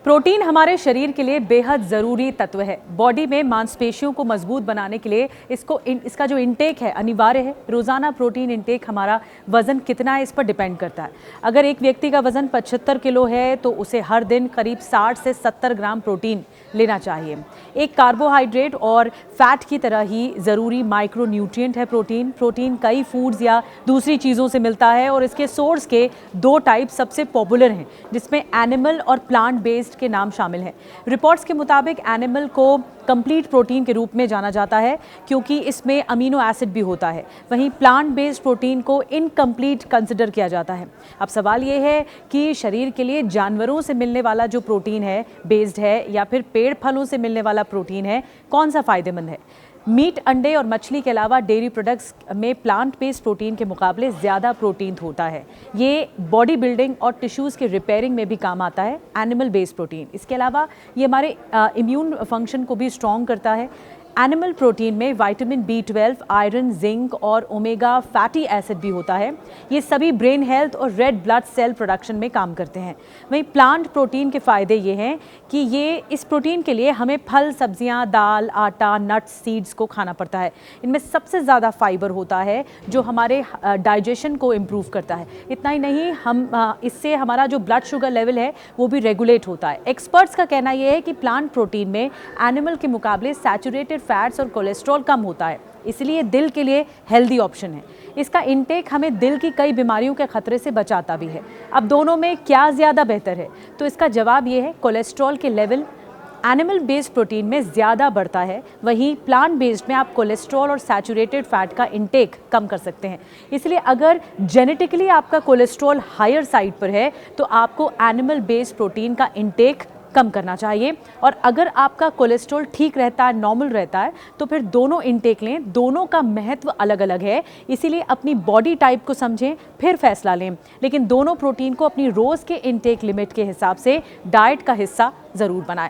Protein हमारे शरीर के लिए बेहद ज़रूरी तत्व है। बॉडी में मांसपेशियों को मजबूत बनाने के लिए इसका जो इंटेक है अनिवार्य है। रोज़ाना प्रोटीन इंटेक हमारा वज़न कितना है इस पर डिपेंड करता है। अगर एक व्यक्ति का वज़न 75 किलो है तो उसे हर दिन करीब 60 से 70 ग्राम प्रोटीन लेना चाहिए। एक कार्बोहाइड्रेट और फैट की तरह ही ज़रूरी माइक्रो न्यूट्रिएंट है प्रोटीन कई फूड्स या दूसरी चीज़ों से मिलता है और इसके सोर्स के दो टाइप सबसे पॉपुलर हैं, जिसमें एनिमल और प्लांट बेस्ड के नाम शामिल हैं। रिपोर्ट्स के मुताबिक एनिमल को कंप्लीट प्रोटीन के रूप में जाना जाता है क्योंकि इसमें अमीनो एसिड भी होता है, वहीं प्लांट बेस्ड प्रोटीन को इनकम्प्लीट कंसिडर किया जाता है। अब सवाल ये है कि शरीर के लिए जानवरों से मिलने वाला जो प्रोटीन है बेस्ड है या फिर पेड़ फलों से मिलने वाला प्रोटीन है, कौन सा फ़ायदेमंद है? मीट, अंडे और मछली के अलावा डेयरी प्रोडक्ट्स में प्लांट बेस्ड प्रोटीन के मुकाबले ज़्यादा प्रोटीन होता है। ये बॉडी बिल्डिंग और टिश्यूज़ के रिपेयरिंग में भी काम आता है एनिमल बेस्ड प्रोटीन। इसके अलावा ये हमारे इम्यून फंक्शन को भी स्ट्रॉन्ग करता है। एनिमल प्रोटीन में विटामिन B12, आयरन, जिंक और ओमेगा फैटी एसिड भी होता है। ये सभी ब्रेन हेल्थ और रेड ब्लड सेल प्रोडक्शन में काम करते हैं। वहीं प्लांट प्रोटीन के फ़ायदे ये हैं कि इस प्रोटीन के लिए हमें फल, सब्जियां, दाल, आटा, नट्स, सीड्स को खाना पड़ता है। इनमें सबसे ज़्यादा फाइबर होता है जो हमारे डाइजेशन को इम्प्रूव करता है। इतना ही नहीं, इससे हमारा जो ब्लड शुगर लेवल है वो भी रेगुलेट होता है। एक्सपर्ट्स का कहना यह है कि प्लांट प्रोटीन में एनिमल के मुकाबले सैचुरेटेड फैट्स और कोलेस्ट्रॉल कम होता है, इसलिए दिल के लिए हेल्दी ऑप्शन है। इसका इंटेक हमें दिल की कई बीमारियों के खतरे से बचाता भी है। अब दोनों में क्या ज़्यादा बेहतर है? तो इसका जवाब ये है, कोलेस्ट्रॉल के लेवल एनिमल बेस्ड प्रोटीन में ज़्यादा बढ़ता है, वहीं प्लांट बेस्ड में आप कोलेस्ट्रॉल और सैचुरेटेड फैट का इंटेक कम कर सकते हैं। इसलिए अगर जेनेटिकली आपका कोलेस्ट्रॉल हायर साइड पर है तो आपको एनिमल बेस्ड प्रोटीन का इंटेक कम करना चाहिए, और अगर आपका कोलेस्ट्रॉल ठीक रहता है, नॉर्मल रहता है, तो फिर दोनों इंटेक लें। दोनों का महत्व अलग अलग है, इसीलिए अपनी बॉडी टाइप को समझें फिर फैसला लें, लेकिन दोनों प्रोटीन को अपनी रोज़ के इंटेक लिमिट के हिसाब से डाइट का हिस्सा ज़रूर बनाएं।